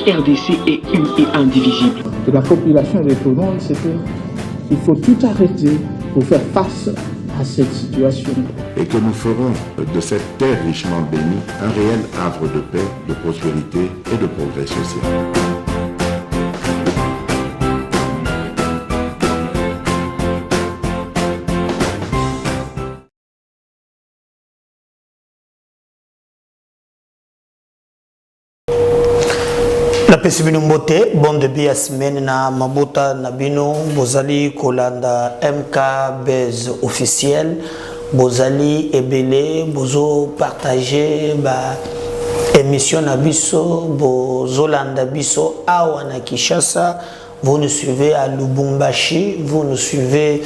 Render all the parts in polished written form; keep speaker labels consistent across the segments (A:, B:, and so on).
A: RDC est une et indivisible.
B: Que la population répondante, c'est qu'il faut tout arrêter pour faire face à cette situation.
C: Et que nous ferons de cette terre richement bénie un réel havre de paix, de prospérité et de progrès social.
D: La pesibino mbote bon début ya semaine na mabuta na bino bozali kolanda MK Base officiel bozali ebele bozo partager ba émission na biso bozolanda biso awa na Kinshasa. Vous nous suivez à Lubumbashi, vous nous suivez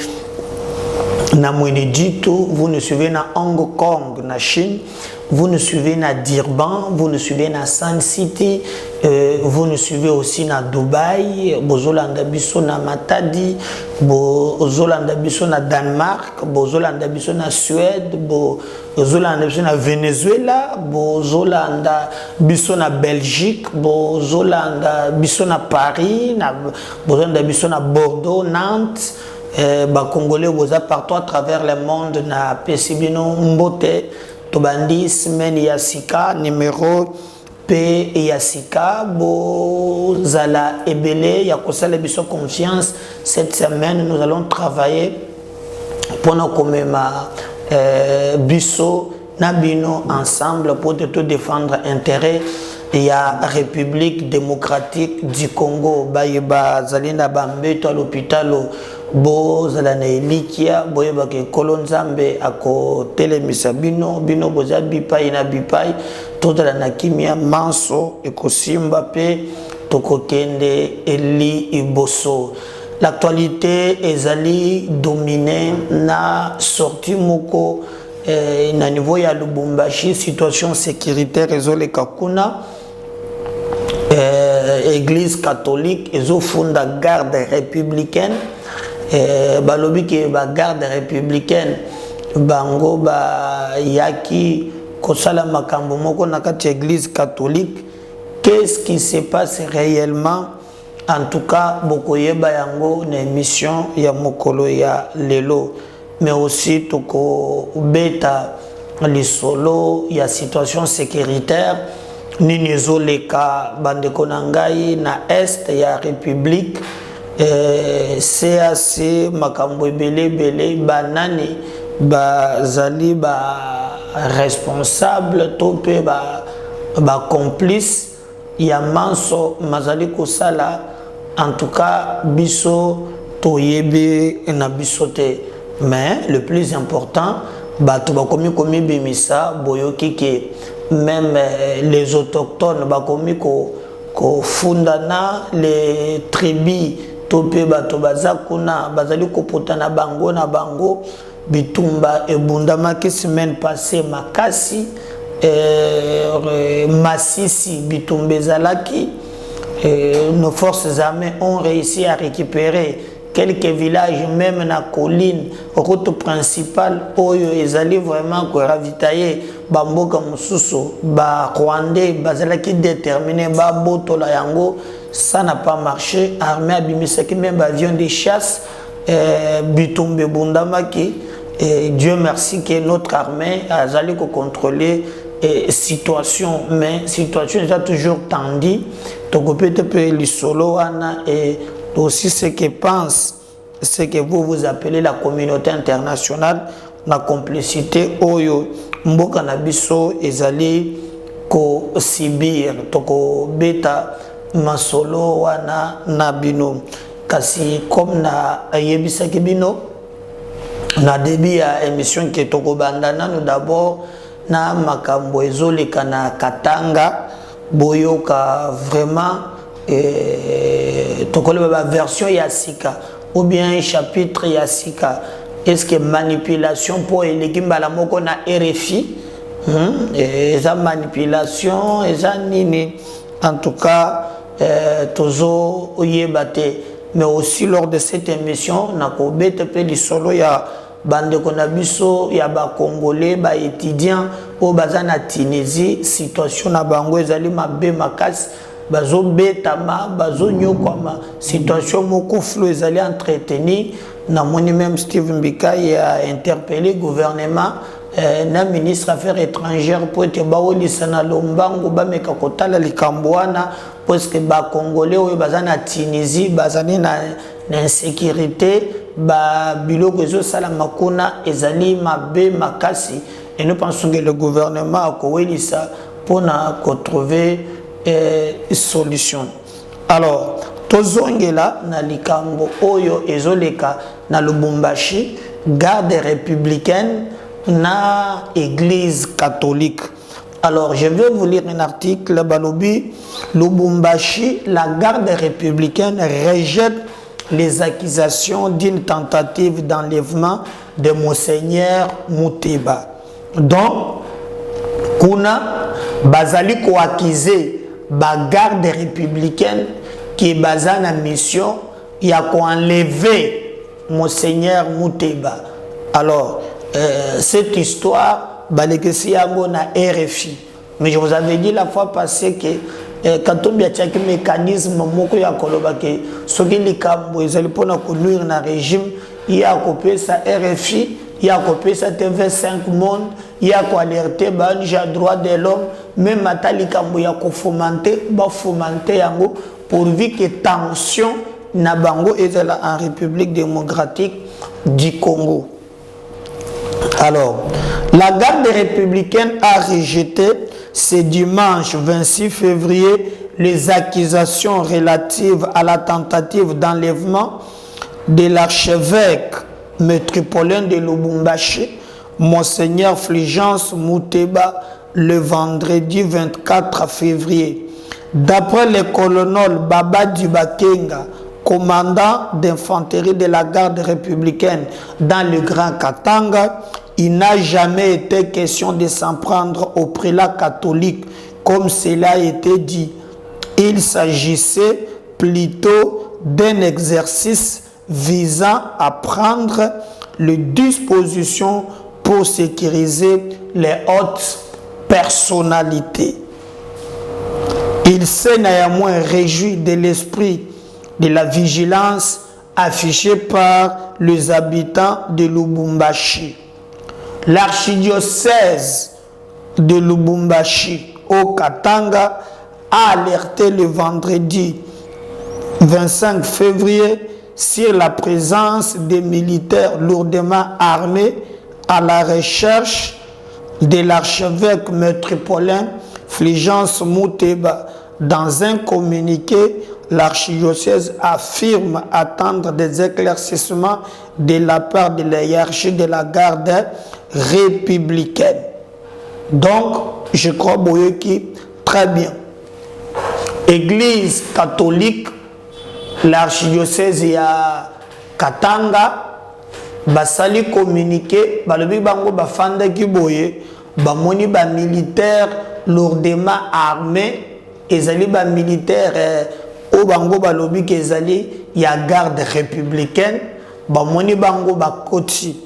D: na Mwenedito, vous nous suivez na Hong Kong na Chine, vous nous suivez na Durban, vous nous suivez na Sun City, vous nous suivez aussi na Dubaï, bozolanda biso na Matadi, bozolanda biso na Danemark, bozolanda biso na Suède, bozolanda biso na Venezuela, bozolanda biso na Belgique, bozolanda biso na Paris, bozolanda biso na Bordeaux, Nantes. Congolais boza partout à travers le monde na pesibino mbote tobandi semaine yasika numéro P yasika bozala ebele ya kosala biso confiance. Cette semaine nous allons travailler pour nous komema biso na bino ensemble pour te défendre intérêt ya République démocratique du Congo. Bayeba zalina bambeto à l'hôpital bozala na elikia boyeba ke kolonzambe ako telemisa bino boza bipai na bipai totala na kimia manso ekosimba pe tokokende eli iboso. L'actualité ezali dominée na sorti moko na niveau ya Lubumbashi, situation sécuritaire ezoleka kuna. Église catholique ezofunda garde républicaine. Balobi ke ba garde républicaine bango ba yaki kosala makambo moko na kati église catholique. Qu'est-ce qui se passe réellement? En tout cas bokoyeba yango na émission ya mokolo ya lelo, mais aussi toko beta lisolo ya situation sécuritaire nini ezoleka bandeko na ngai na est ya république. CAC makambo ebele banani bazali ba responsable to pe ba complice ya manso mazali kosala. En tout cas biso toyebe na biso te, mais le plus important bato bakomi bimisa boyoki ke même les autochtones bakomi ko fundana les tribus tope bato bazakuna bazali kopotana bango na bango bitumba ebundamaki semaine passée makasi Masisi bitumba ezalaki. Nos forces armées ont réussi à récupérer quelques villages, même na colline, route principale, oyo ezali vraiment ko ravitailler bamboka mususu ba Rwandais bazalaki déterminé ba botola yango. Ça n'a pas marché. Armée abimisaki même avion de chasse bitumbe bundamaki. Dieu merci que notre armée a allé contrôler situation, mais situation est toujours tendue. Donc peut-être les solo et aussi ce que pense, ce que vous appelez la communauté internationale, la complicité oyo mboka na biso ezali ko sibir toko beta masolo wana na bino kasi comme na yebisa bino na début ya émission ke toko bandana nous d'abord na makambo ezoleka na Katanga boyoka vraiment tokole ba version ya sika ou bien chapitre ya sika. Est-ce que manipulation pour l'équimbala moko na RFI eza manipulation eza nini? En tout cas tozo oyebate, mais aussi lors de cette émission nakobete pe lisolo ya bandeko na biso ya ba congolais ba étudiants o baza na Tunisie, situation na bango ezali mabe makasi bazo betama bazo nyokwama situation moko flou ezali entretenir na moni même Steve Mbika a interpellé gouvernement na ministre affaires étrangères pour te baolisa na lombango bameka kotala likambo wana parce que ba congolais oyo baza na Tunisie bazani na insécurité ba biloko ezosala makuna ezali mabe makasi et nous pensons que le gouvernement a koelisa pour trouver solution. Alors tozongela na likambo oyo ezoleka na Lubumbashi garde républicaine na église catholique. Alors je vais vous lire un article Balobi Lubumbashi, la garde républicaine rejette les accusations d'une tentative d'enlèvement de Monseigneur Muteba. Donc kuna bazali ko accuser ba garde républicaine qui est basée na mission ya ko enlever Monseigneur Muteba. Alors cette histoire balekesi yango na RFI, mais je vous avais dit la fois passée que quand on y a un mécanisme moko ya koloba ke soki likambo ezali pona ko nuire na régime il y a copié sa RFI, il y a copié sa TV5 Monde, il y a ko alerter ba ja droit de l'homme, même ata likambo ya ko fomenter yango pourvu que tension na bango ezala en République démocratique du Congo. Alors, la garde républicaine a rejeté ce dimanche 26 février les accusations relatives à la tentative d'enlèvement de l'archevêque métropolitain de Lubumbashi, Monseigneur Fulgence Muteba, le vendredi 24 février. D'après le colonel Baba Dubakenga, commandant d'infanterie de la garde républicaine dans le Grand Katanga, il n'a jamais été question de s'en prendre au prélat catholique, comme cela a été dit. Il s'agissait plutôt d'un exercice visant à prendre les dispositions pour sécuriser les hautes personnalités. Il s'est néanmoins réjoui de l'esprit de la vigilance affichée par les habitants de Lubumbashi. L'archidiocèse de Lubumbashi au Katanga a alerté le vendredi 25 février sur la présence des militaires lourdement armés à la recherche de l'archevêque métropolitain Fulgence Muteba. Dans un communiqué, l'archidiocèse affirme attendre des éclaircissements de la part de la hiérarchie de la garde républicaine. Donc, je crois Boyoki très bien. Église catholique, l'archidiocèse ya Katanga, basali communiqué, balobi bango bafanda ki boye, bamoni ba militaire lourdement armé, ezali ba militaire au bango balobi ke ezali ya garde républicaine, bamoni bango bakoti.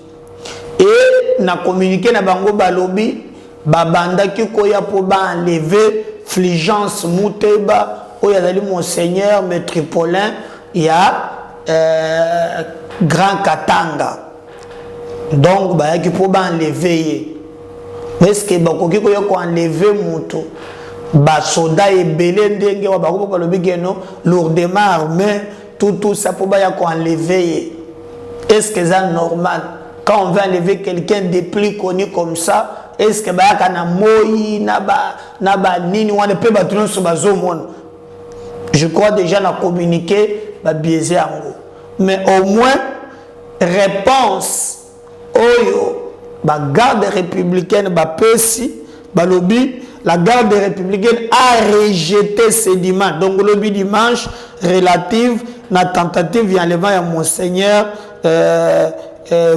D: Et na communiqué na bango balobi babanda ki koya po ba enlever Fulgence Muteba ou yazali Monseigneur métropolitain ya Grand Katanga. Donc ba ki po ba enlever. Est-ce que bakoki koya ko enlever muto ba soda ebele ndenge wa bako balobi keno lourdement armé tout ça po ba ya ko enlever. Est-ce que c'est normal? Quand on veut enlever quelqu'un de plus connu comme ça, est-ce que bayaka na moi na nini wana pe batuno so bazomona? Je crois déjà na communiqué ba biaisé yango. Mais au moins réponse oyo ba garde républicaine ba pesi ba lobby la garde républicaine a rejeté ce dimanche. Donc lobby dimanche relative na tentative d'enlèvement ya Monseigneur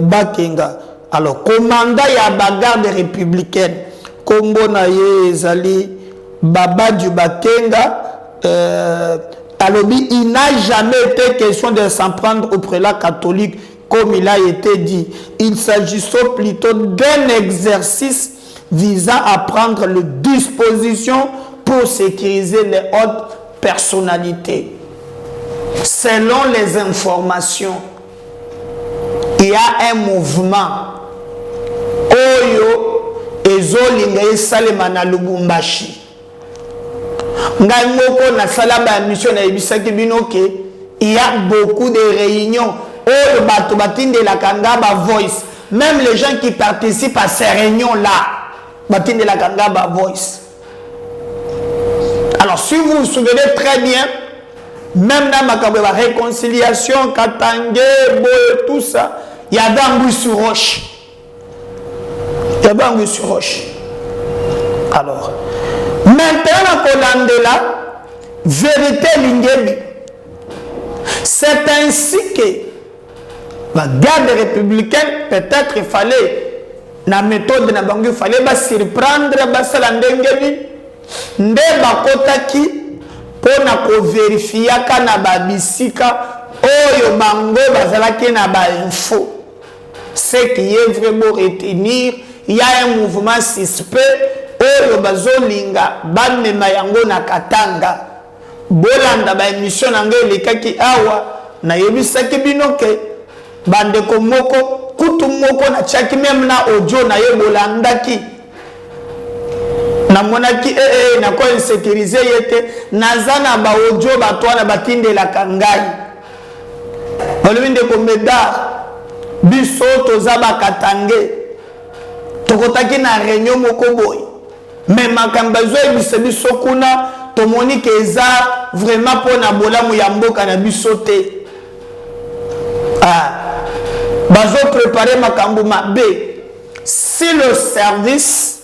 D: Bakenga. Alors, commandant ya bagarde républicaine, Kombo na ye ezali Baba du Bakenga, alobi, il n'a jamais été question de s'en prendre au prélat catholique, comme il a été dit. Il s'agissait plutôt d'un exercice visant à prendre les dispositions pour sécuriser les hautes personnalités. Selon les informations, il y a un mouvement Oyo ezolinga esalema na Lubumbashi. Ngai moko na salaba mission na ebisaki binoke, il y a beaucoup de réunions Oyo bato batinde la Kangaba Voice. Même les gens qui participent à ces réunions là, batinde la Kangaba Voice. Alors si vous vous souvenez très bien, même dans ma réconciliation, Katangé, Boye, tout ça, il y a Bangui sur Roche. Il y a Bangui sur Roche. Alors, maintenant, Kolandela, vérité Lingebi. C'est ainsi que la garde républicaine, peut-être il fallait, la méthode de Bangui, il fallait surprendre, nde bakotaki pona ko vérifier kana babisika oyo bango bazalaki na ba info. Ce qui est vraiment retenir, il y a un mouvement suspect oyo bazolinga bamema yango na Katanga. Bolanda ba émission nango elekaki awa na yebisaki binoke bandeko moko kutu moko na chaki même na audio na ye bolandaki na monaki na ko insécuriser yete nazana ba audio batwana batinde la kangai balwinde ko medar biso toza bakatange tokotaki na réunion moko boy mais makambazo ebise biso kuna tomoni ke eza vraiment pona bolamu ya mboka na biso te bazo préparer makambo mabe. Si le service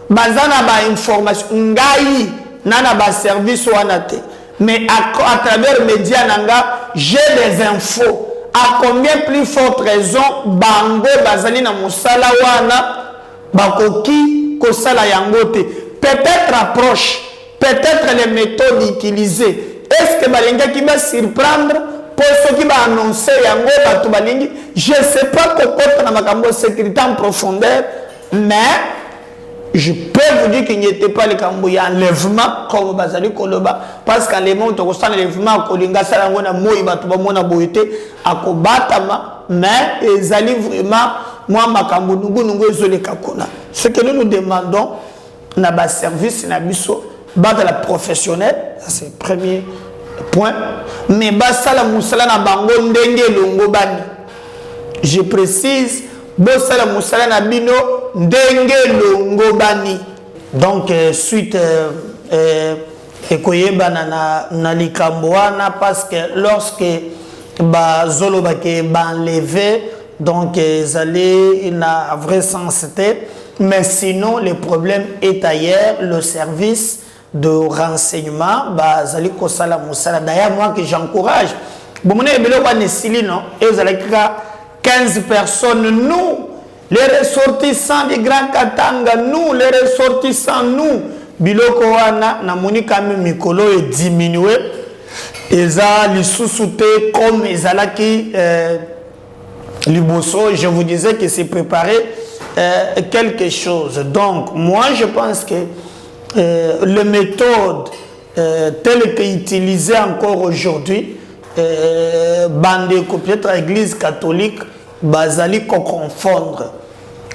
D: bazana ba information ngai nana ba service wanate, mais à travers médias nanga j'ai des infos. À combien plus forte raison bango bazali na musala wana bakoki kosala yangote. Peut-être approche, peut-être les méthodes utilisées. Est-ce que balinga qui va surprendre pour ceux qui va annoncer yango batu balingi? Je sais pas pourquoi na makambo sécurité en profondeur, mais je peux vous dire qu'il n'y était pas le cambo ya enlèvement comme bazali koloba, parce qu'en l'élément to kosala enlèvement kolinga sala ngona moi batu ba mona boyete akobatama, mais ezali vraiment moi makambo nungu ezoleka kona. Ce que nous demandons na ba service na biso ba de la professionnelle, c'est le premier point, mais ba sala musala na bango ndenge longo bani. Je précise bosala musala na bino ndenge longo bani. Donc suite ekoyeba na likambo wana, parce que lorsque ba zolo ba ke ba enlevé, donc ils na vrai sens c'était, mais sinon le problème est ailleurs. Le service de renseignement bah zali ko sala musala. D'ailleurs moi que j'encourage bon mona ebelo kwa nesili non et zali 15 personnes, nous les ressortissants du Grand Katanga, nous les ressortissants, nous biloko wana na moni quand même mikolo est diminué et ça les sous-souté comme ezalaki liboso. Je vous disais que c'est préparé quelque chose. Donc moi je pense que les méthodes telles qu'utilisées encore aujourd'hui, peut-être l'église catholique, bazali ko confondre.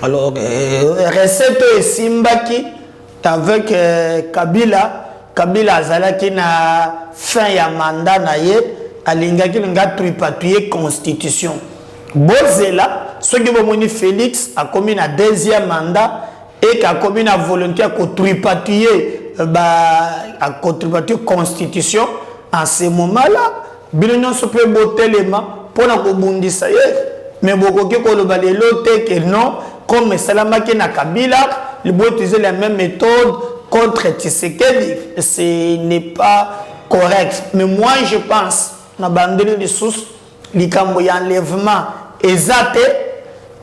D: Alors, recette et Simbaki avec Kabila azalaki na fin ya mandat na ye, alingaki nga tripatouiller constitution. Bozela, ce qui bomoni Félix a commis na deuxième mandat et qu'a commis na volonté à tripatouiller constitution. En ce moment-là, Bilonion se peut botter les mains pour na kobundisa ye. Mais beaucoup qui koloba lelo te que non, comme Salamaki na Kabila, ils vont utiliser la même méthode contre Tshisekedi. Ce n'est pas correct. Mais moi je pense, na bandeli de source, likambo ya enlèvement exact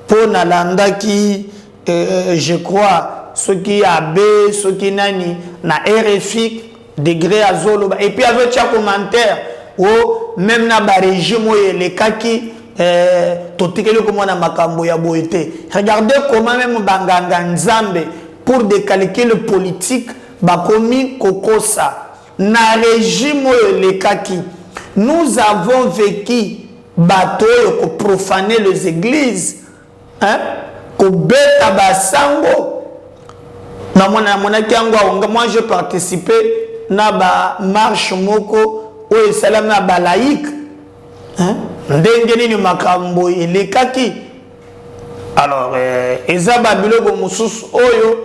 D: pour na landa qui je crois ceux qui AB, ceux qui nani na RFI degré à Zolo et puis avec un commentaire ou même na ba régime les kaki totikeli comme na makambo ya boité. Regardez comment même banganga nzambe pour des calculs politiques ba komi kokosa na régime les kaki. Nous avons vécu bateau pour profaner les églises, hein, pour bêta basango. Moi j'ai participé na ba marche moko ou salam na ba laïque, hein, ndenge ni makambo les kaki. Alors ezaba biloko mususu oyo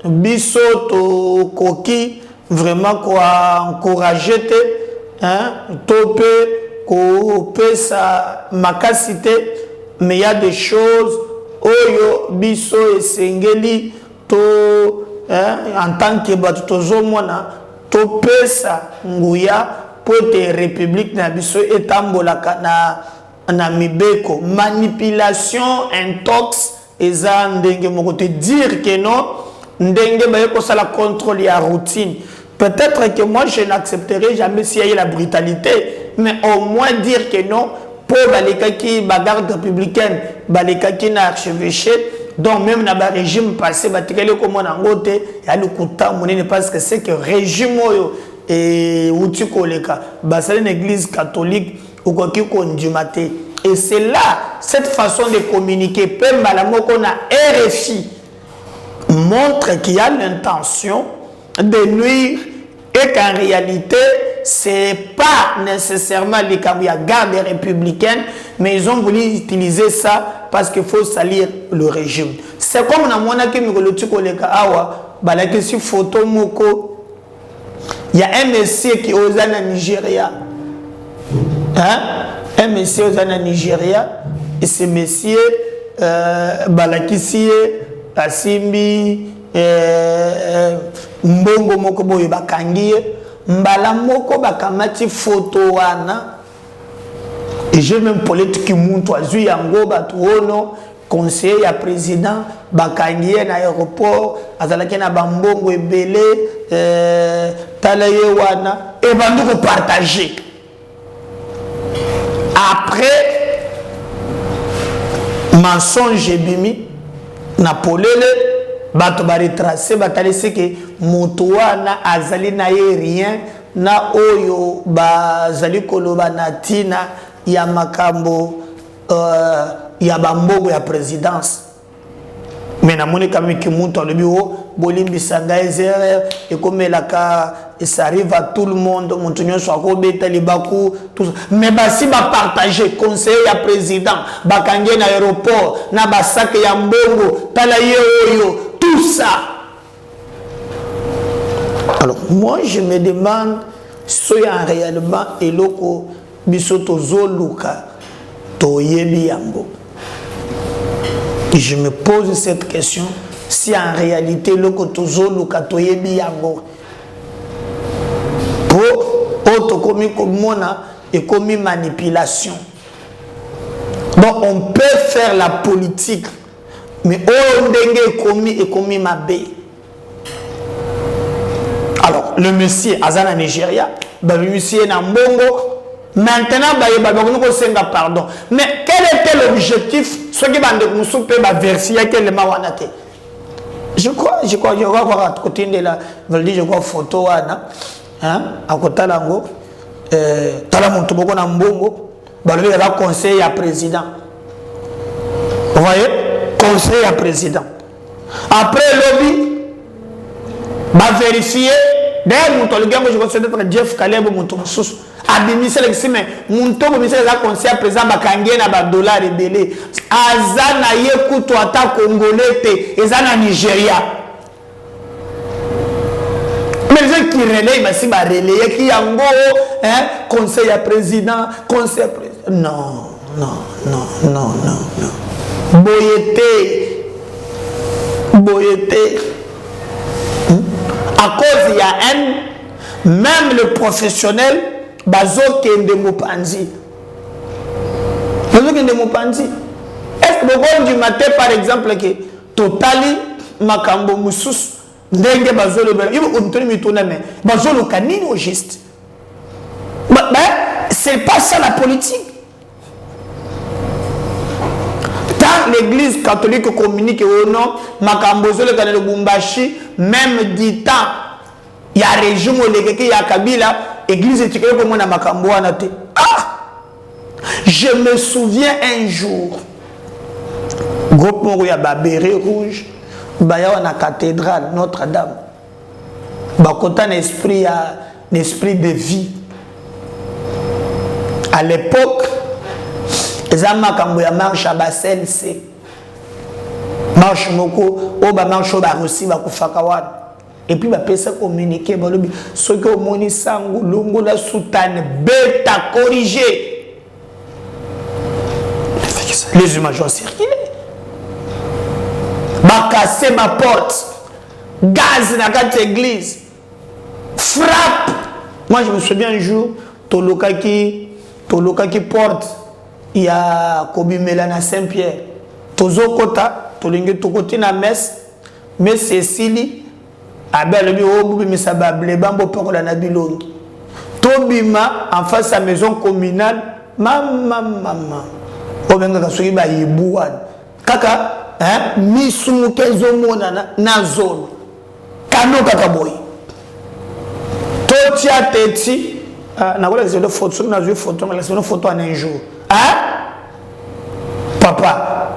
D: biso to koki vraiment quoi encourager te, hein, topé ko pesa makasité, mais il y a des choses oyo biso esengeli to, hein, en tant que batutozo mona to pesa nguya pour te république na biso etambola na mibeko manipulation intox eza ndenge moko te dire que non ndenge baye ko sala contrôle ya routine. Peut-être que moi je n'accepterai jamais s'il y a la brutalité, mais au moins dire que non pour balekaki bagarde républicaine balekaki na archevêché, donc même dans le régime passé batikale comme on ngote ya lukuta monene parce que c'est que régime oyo et outi koleka basale une église catholique ou quoi qui kondimate. Et c'est là cette façon de communiquer pemba la moko na RFI montre qu'il y a l'intention de nuire et qu'en réalité c'est pas nécessairement les gardes républicaines, mais ils ont voulu utiliser ça parce qu'il faut salir le régime. C'est comme dans mon si photo moko, il y a un monsieur qui est aux Nigeria, hein? Un monsieur aux Nigeria, et ce monsieur balakisi asimbi mbongo moko boye bakangie mbala moko bakamati photo wana, et j'ai même politique muntu azui yango batu ono conseiller ya président bakangie na aéroport azalaki na bambongo ebele talaye wana et bandu ko partager. Après mensonge ebimi na polele bato ba retracer batalisi ke moto wana azali na ye rien na oyo bazali koloba na tina ya makambo ya bambongo ya présidence. Mais na moni kami ki muntu alobi o bolimbisa ngaizer et comme et ça arrive à tout le monde, muntu nyonso akobeta libaku tout ça. Mais basi ba partager conseiller ya président bakange na aéroport na basake ya mbongo tala ye oyo tout ça. Alors moi je me demande si en réellement eloko bisoto zoluka to yebi yango. Je me pose cette question, si en réalité eloko to zoluka to yebi yango pour auto commis comme mona et commis manipulation. Donc on peut faire la politique, mais on ndenge commis mabé. Alors le monsieur Azana Nigeria, le monsieur Nambongo, maintenant nous senga pardon. Mais quel était l'objectif? Ce qui va nous souper ma version quel mawanate. Je crois voir à côté de la, je crois photo ana, hein, à côté lango, tala monto boko na mbongo, balé la conseil à président. Vous voyez, conseil à président. Après lobby, va vérifier. D'ailleurs, mon gars, je considère que Jeff Caleb mon sous abimisa l'exi mais mon tobo misa la conseil à président bakangie na ba dollar rebelle. Azana yekuto ata congolais te, ezana Nigeria. Mais les gens qui relaient, mais si ba relayer qui yango hein, conseil à président, conseil à président. Non. Boyete. À cause il y a un, même le professionnel, bazo kende mopanzi. Est-ce que le du matin par exemple que totali makambo musus ndenge bazo le bel, il faut qu'on mitona mais bazo le canine au geste. Mais c'est pas ça la politique. L'église catholique communique au nom Makambozo le Lubumbashi, même dit temps Il y a régime il y a Kabila, église et comme on a Makambouana. Ah! Je me souviens un jour, groupe Morouya Babéré Rouge, Baya na cathédrale Notre-Dame. Bakota un esprit de vie. À l'époque, les Amakambouya marche à Bassel, c'est marche moko, oba marche oba aussi bakufakawan. Et puis bapesa communiquer balobi ceux qui ont moni sangu longo la soutane bêta corriger. Les images ont circulé. Ba casser ma porte. Gaz dans cette église. Frappe. Moi je me souviens un jour Toloka qui porte il y a Kobimela na Saint-Pierre. Tozo kota tolingi tokoti na messe mais Cécilie abel bi obu mi sabable bambo pokola na bilongi. Tobima en face à maison communale mama. Obenga kasoki ba yibuan. Kaka misumu kezo mona na zone. Kano kaka boy. Totia teti na kola c'est une photo na une photo mais c'est une photo en un jour. Papa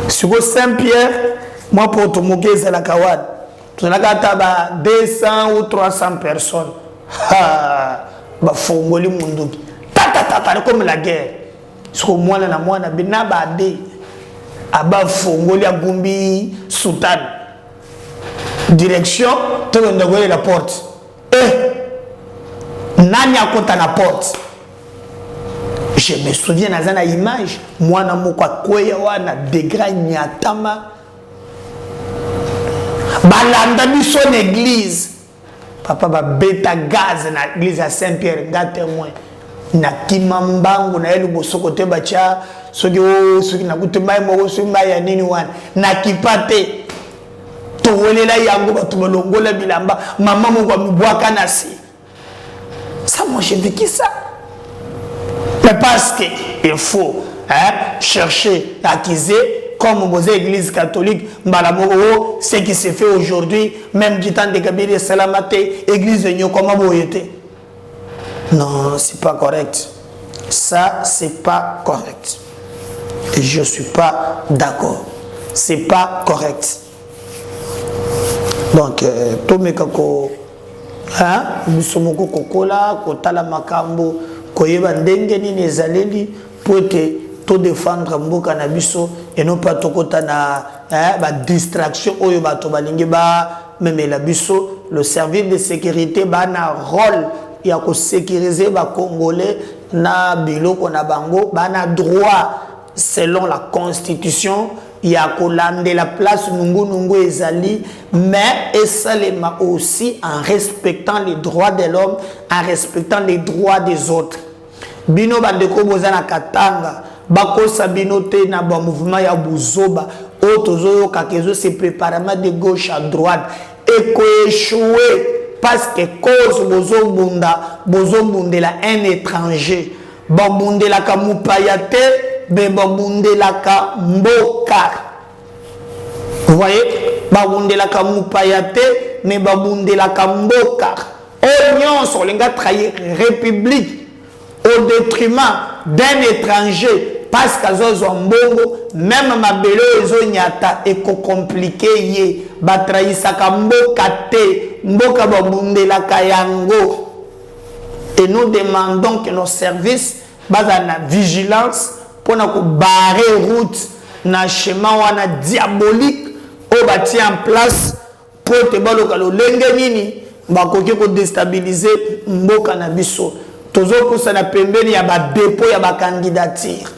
D: sur Saint-Pierre moi pour te moquer c'est la kawad. Tu n'as qu'à 200 ou 300 personnes. Bah fongoli munduki. Tata comme la guerre. Sur moi na bina bade. Aba fongoli a gumbi sultan. Direction, tu vas la porte. Nani a compté la porte. Je me souviens dans une image, moi na moko koya wana degra nyatama. Balanda biso l'église. Papa ba beta gaz na l'église à Saint-Pierre, nga témoin. Na kimambangu na elu bosoko te bacha soki na kutemba mo soki ya nini wana. Na kipate. To welela yango ba tubolongola bilamba, maman moko mibwaka na si. Ça moi j'ai vécu ça. Mais parce que il faut chercher à acquiser comme aux églises catholiques, ce qui se fait aujourd'hui, même du temps de Kabila Salamate, église de Nyokoma Boyete. Non, c'est pas correct. Ça, c'est pas correct. Et je suis pas d'accord. C'est pas correct. Donc, tout mes kako, bisomoko kokola, kotala makambo, koyeba ndenge ni nezaleli, pote to défendre mboka na biso et non pas tokota na ba distraction oyo bato balingi ba même la biso le service de sécurité ba na rôle ya ko sécuriser ba congolais na biloko na bango ba na droit selon la constitution ya ko lande la place nungu ezali mais et salema aussi en respectant les droits de l'homme, en respectant les droits des autres. Bino bandeko bozana katanga bako sabinote na ba mouvement ya buzoba otozo kakezo se préparation de gauche à droite et ko échouer parce que cause bozo bundela un étranger ba bundela ka mupayate be ba bundela ka mboka. Vous voyez ba bundela ka mupayate mais ba bundela ka mboka oignon sur les gars trahir république au détriment d'un étranger parce qu'azo mbongo même ma belo ezo nyata et compliqué ye batraisa ka mboka te mboka babundela kayango. Et nous demandons que nos services basent na vigilance pour na ko barrer route na chemin wana diabolique au bâti en place pour te baloka lo lenge nini bakoki ko déstabiliser mboka na biso. Tozo kusa na pembeni ya ba dépôt ya ba candidature.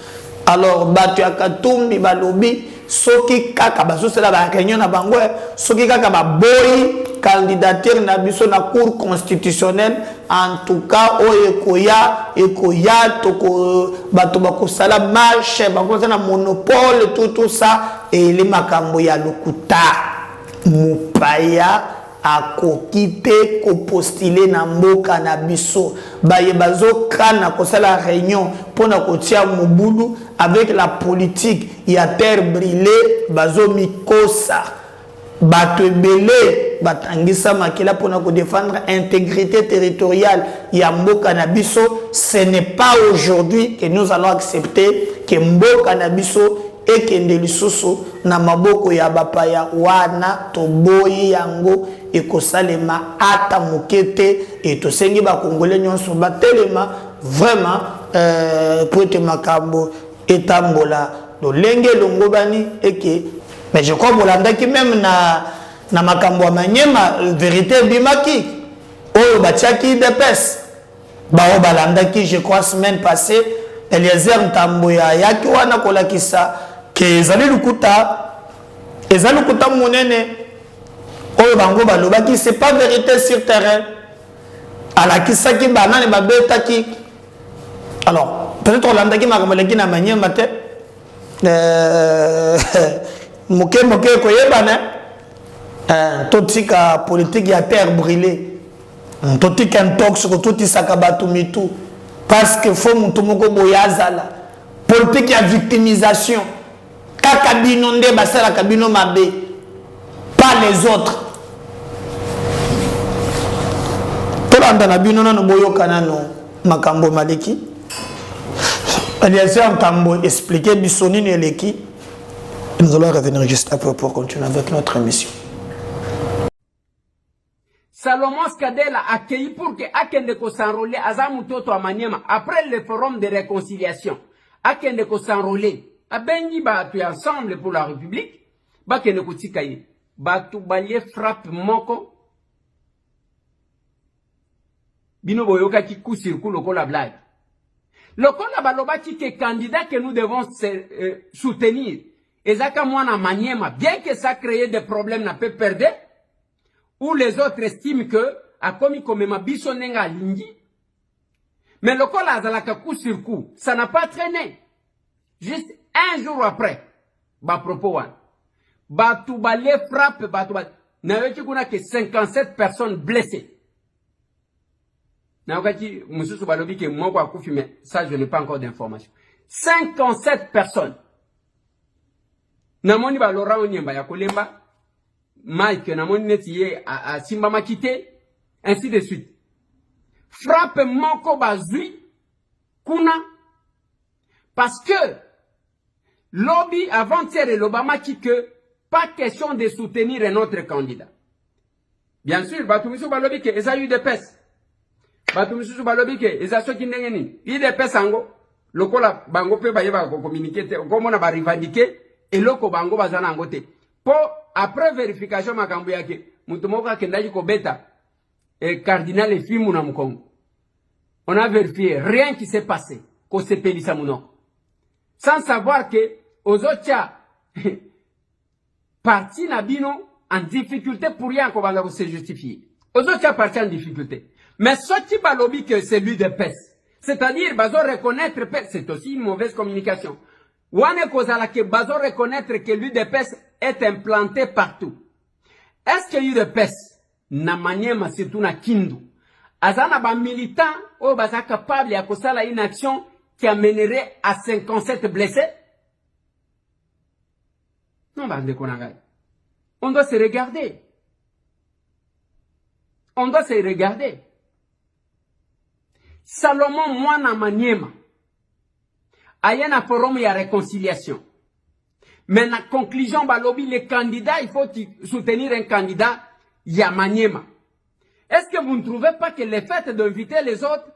D: Alors batu ya Katumbi balobi soki kaka baso sala ba réunion na bango soki kaka ba boy candidature na biso na cour constitutionnelle en tout cas ekoya toko bato bakosala marche bakosa na monopole tout ça et les makambo ya lokuta mupaya akokite ko postuler na mboka na biso baye bazo kana kosala réunion pona kotia mobulu avec la politique ya terre brûlée bazo mikosa bato ebele batangisa makila pour défendre intégrité territoriale ya mboka na biso. Ce n'est pas aujourd'hui que nous allons accepter que mboka na biso et que ndelisusu na maboko ya bapaya wana toboyi yango ekosalema ata mokete et tosengi ba congolais nyonso batelema vraiment pour te makambo etambola lolenge longobani et que mais je crois bolandaki même na makambo manyema vérité bimaki oyo batiaki depes bao balandaki je crois semaine passée Eliezer Ntambo ya yaki wana kolakisa ke ezali lukuta monene oyo bango balobaki c'est pas vérité sur terrain alakisaki banane babetaki alors peut-être olandaki makambo leki na manyema te moke koyebana totika politique ya terre brûlée totika intox ko totisaka batu mitu parce que faut mutu moko boyazala politique ya victimisation kaka bino nde basala kabino mabe pas les autres tolanda na bino nano boyokana no makambo maleki Eliezer Ntambo expliquer bisonini eleki. Nous allons revenir juste après pour continuer avec notre émission.
E: Salomon Skadel a accueilli pour que Akendeko s'enrôler Azamutoto à Maniema après le forum de réconciliation. Akendeko s'enrôler. A Bengi Batu ensemble pour la République. Bakendeko Tikaye. Batu Balie frappe Moko. Bino Boyoka qui coup sur coup loko la blague. Loko la baloba qui est candidat que nous devons soutenir. Ezaka Mwana Maniema, bien que ça crée des problèmes, n'a pas perdu. Ou les autres estiment que, a commis comme ma bisonenga lingi. Mais le col azalaka coup sur coup, ça n'a pas traîné. Juste un jour après, ba propos wan. Batu balé frappe, batu balé. N'a eu que 57 personnes blessées. N'a eu monsieur balobi que moi quoi koufi, mais ça je n'ai pas encore d'informations. 57 personnes. Namoni ba Laurent Onyemba ya kolemba. Mike, namoni netiye a Simba Makite, ainsi de suite. Frappe Moko Bazui, Kuna, parce que lobby avant-hier et l'Obama qui que pas question de soutenir un autre candidat. Bien sûr, Batumisu Balobi que eza eu de pes. Batumisu Balobi que eza so ki ndengeni. Il de pes ango, lokola bango pe bayeba ko communiquer, comme on a revendiqué et loko bango bazana angote. Pour après vérification makambo yake mutu moko akendaji ko beta et cardinal et fimu na mkongo. On a vérifié rien qui s'est passé ko sepelisa muno. Sans savoir que ozocha parti nabino en difficulté pour rien ko banga se justifier. Ozocha parti en difficulté. Mais soti balobi que c'est lui de pes. C'est-à-dire bazo reconnaître pes, c'est aussi une mauvaise communication. Wane kozala ke bazo reconnaître que lui de pes est implanté partout. Est-ce que l'UDPS na Maniema surtout na Kindu azana ba militant ou baza capable à kosala une action qui amènerait à 57 blessés? Non, bande konangai. On doit se regarder. On doit se regarder. Salomon Mwana Maniema aya na forum ya réconciliation. Mais la conclusion, balobi, les candidats, il faut soutenir un candidat, Yamaniema. Est-ce que vous ne trouvez pas que le fait d'inviter les autres,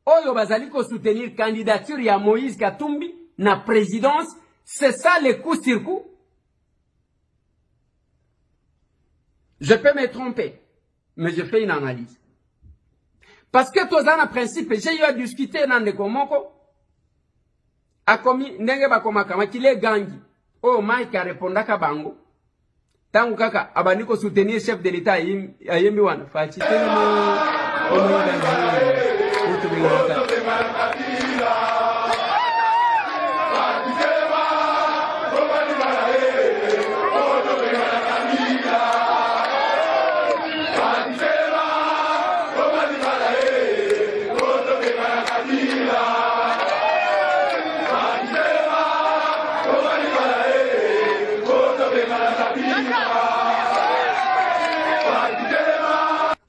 E: Oyo Bazaliko soutenir candidature ya Moïse Katumbi, na présidence, c'est ça le coup sur coup? Je peux me tromper, mais je fais une analyse. Parce que tous en principe, j'ai eu à discuter dans les Komoko, a commis, ndenge bakoma kama kile gangi. Oh, Mike a répondu à Bango. Tangu kaka, abaniko soutenir chef de l'État ayembi wana. Fachi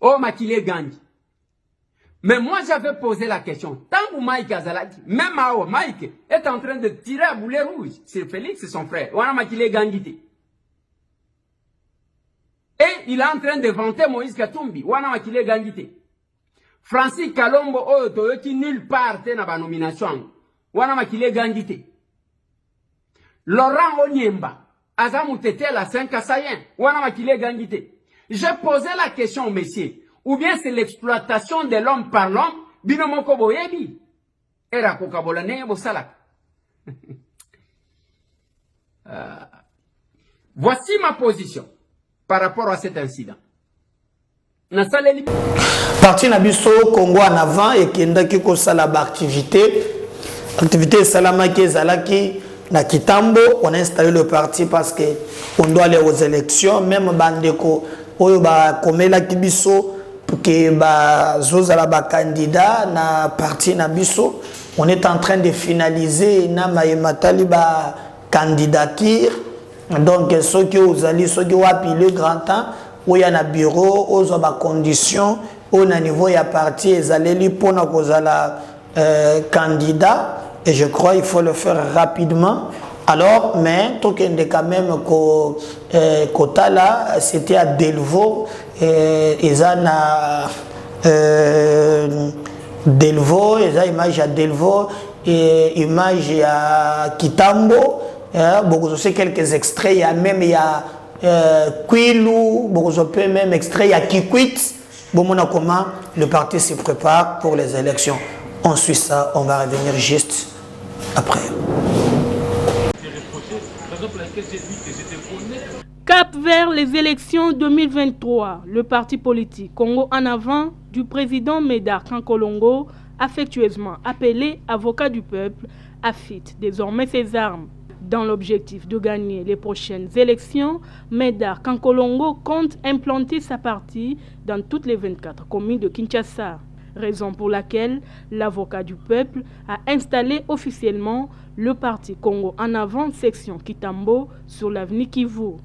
E: Oh, Makile Gandhi. Mais moi, j'avais posé la question. Tant que Mike Azalaki, même Mao, Mike est en train de tirer à boulet rouge. C'est Félix, c'est son frère. Wana Makile Gandhi. Et il est en train de vanter Moïse Katumbi. Wana Makile Gandhi. Francis Kalombo, oh, qui nulle part dans la nomination. Wana Makile Gandhi. Laurent Onyemba. Azamutete la 5 Assayen. Wana Makile Gandhi. J'ai posé la question au messieurs. Ou bien c'est l'exploitation de l'homme par l'homme, binomoko boyebi. Era kokabolane bosalak. Voici ma position par rapport à cet incident.
D: Parti Nabiso Congo en avant et qui ndaki ko sala activité salama qui zalaki na Kitambo, on a installé le parti parce que on doit aller aux élections, même bandeko oyo ba komela kibiso que zozala ba candidat na parti na biso, on est en train de finaliser na mayematali ba candidature. Donc ceux qui ozali ceux qui wapi le grand temps où il y a na bureau aux ba conditions au niveau ya parti ezaleli pona kozala candidat, et je crois il faut le faire rapidement. Alors, mais tout quand même Kota là, c'était à Delvaux, Delvaux, image à Delvaux, et image à Kitambo. Beaucoup de quelques extraits, il y a même Kwilu, beaucoup de même extraits, il y a Kikwit. Bon, comment le parti se prépare pour les élections. On suit ça, on va revenir juste après.
F: Cap vers les élections 2023, le parti politique Congo en avant du président Médard Kankolongo, affectueusement appelé avocat du peuple, affite désormais ses armes. Dans l'objectif de gagner les prochaines élections, Médard Kankolongo compte implanter sa partie dans toutes les 24 communes de Kinshasa. Raison pour laquelle l'avocat du peuple a installé officiellement le parti Congo en avant section Kitambo sur l'avenue Kivu.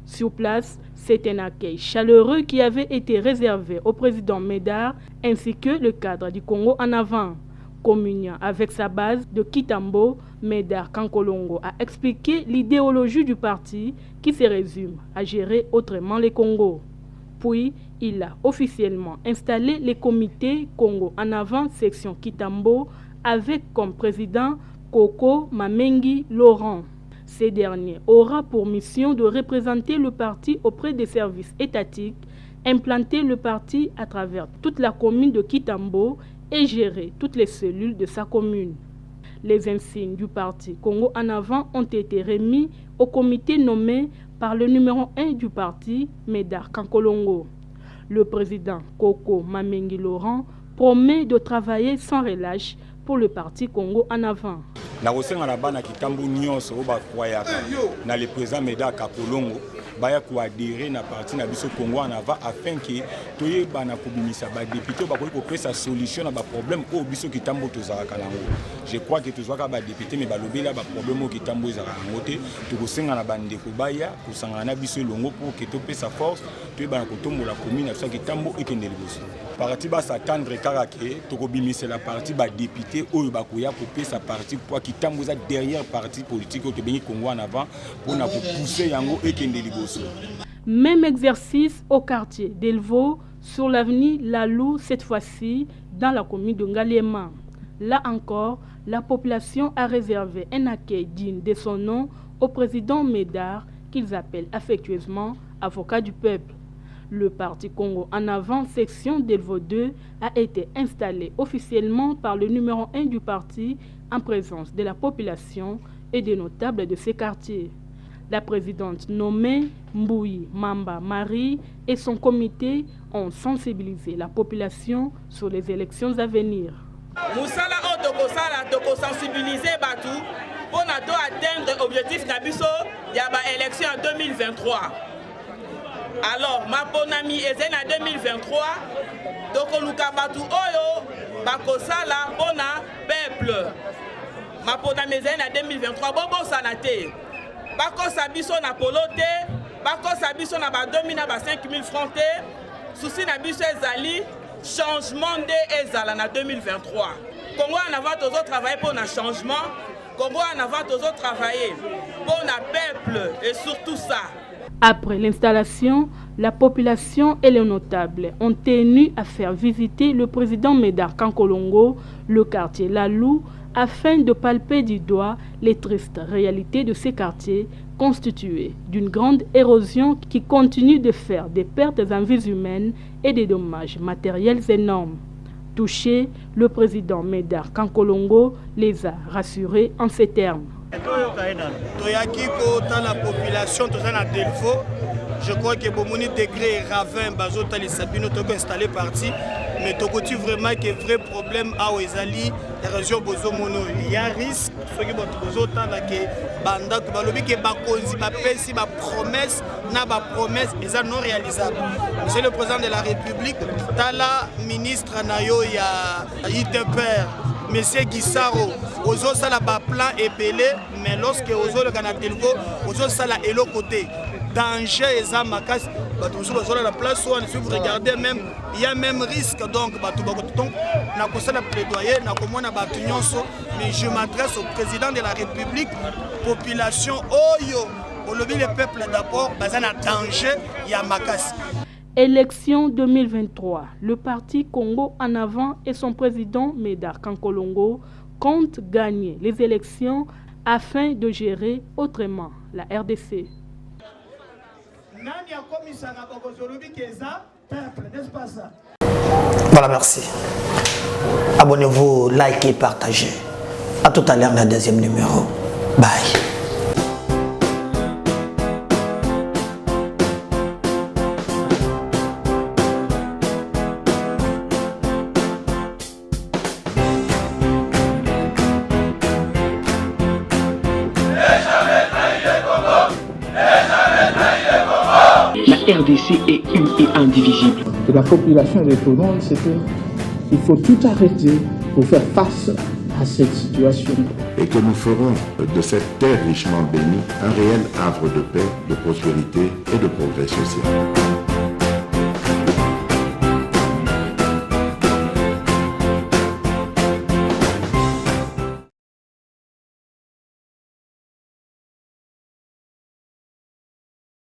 F: Sur place, c'est un accueil chaleureux qui avait été réservé au président Médard ainsi que le cadre du Congo en avant. Communiant avec sa base de Kitambo, Médard Kankolongo a expliqué l'idéologie du parti qui se résume à gérer autrement les Congos. Puis, il a officiellement installé les comités Congo en avant section Kitambo avec comme président Koko Mamengi Laurent. Ce dernier aura pour mission de représenter le parti auprès des services étatiques, implanter le parti à travers toute la commune de Kitambo et gérer toutes les cellules de sa commune. Les insignes du parti Congo en avant ont été remis au comité nommé par le numéro 1 du parti, Médard Kankolongo. Le président Koko Mamengi Laurent promet de travailler sans relâche pour le parti Congo en avant.
G: Na kosenga na bana Kitambo nyonso o ba kwayaka na le président Médard Kankolongo baya ko adhérer na parti na biso Congo en avant afin que toye bana ko bimisa ba député ba ko pesa solution na ba problème o biso Kitambo tozaka nango. Je crois que tozaka ba député mais ba lobela ba problème o Kitambo ezaka nango te to kosenga na bande ko baya ko sanga na biso longo pour que to pesa force toye bana ko tombola commune na biso Kitambo ekendele biso. Parti ba s'attendre karake to ko bimisa la parti ba député o ba ko ya ko pesa parti pour Kitambo za derrière parti politique au Québec Congo en avant pour na pousser yango ekendele biso.
F: Même exercice au quartier d'Elvaux sur l'avenue Lalou, cette fois-ci dans la commune de Ngaliema. Là encore, la population a réservé un accueil digne de son nom au président Médard, qu'ils appellent affectueusement avocat du peuple. Le parti Congo en avant, section d'Elvaux 2, a été installé officiellement par le numéro 1 du parti en présence de la population et des notables de ces quartiers. La présidente nommée Mboui Mamba Marie et son comité ont sensibilisé la population sur les élections à venir.
H: Moussala Otokosala toko sensibiliser Batu pour atteindre l'objectif Nabiso y a élection en 2023. Alors, ma bonami est en 2023, toko luka Batu Oyo, Bakosala, Bona, peuple. Ma bonami est en 2023, Bobo Sanate. Bako Sabiso na polote, Bako Sabiso na ba 2000 na ba 5000 francs. souci na biso ezali changement de ezala na 2023. Congo en avant toujours travailler pour un changement. Congo en avant toujours travailler pour un peuple et surtout ça.
F: Après l'installation, la population et les notables ont tenu à faire visiter le président Médard Kankolongo, le quartier Lalou, afin de palper du doigt les tristes réalités de ces quartiers constitués d'une grande érosion qui continue de faire des pertes en vies humaines et des dommages matériels énormes. Touché, le président Médard Kankolongo les a rassurés en ces termes.
I: La population je crois que Bomoni degré Ravin Bazota les Sabino toko installé parti mais tokoti vraiment que vrai problème à Oezali la région Bozo Mono il y a risque ce qui bozo tanda que banda to balobi que ba konzi ba pesi ba promesse na ba promesse eza non réalisable. Monsieur le président de la République tala ministre nayo ya ITPR Monsieur Guissaro ozo sala ba plan ébélé mais lorsque ozo le Canada Delvo ozo sala elo côté danger et ça makas la place où si vous regardez même il y a même risque donc na ko sala plaidoyer na ko mona batu nyonso mais je m'adresse au président de la République population oyo olobi le peuple d'abord bazana danger ya makas.
F: Élection 2023, le parti Congo en avant et son président Médard Kankolongo comptent gagner les élections afin de gérer autrement la RDC.
D: Voilà, merci. Abonnez-vous, likez, partagez. À tout à l'heure dans le deuxième numéro. Bye.
A: La RDC est une et indivisible.
B: Et la population de tout le monde, c'était il faut tout arrêter pour faire face à cette situation.
C: Et que nous ferons de cette terre richement bénie un réel havre de paix, de prospérité et de progrès social.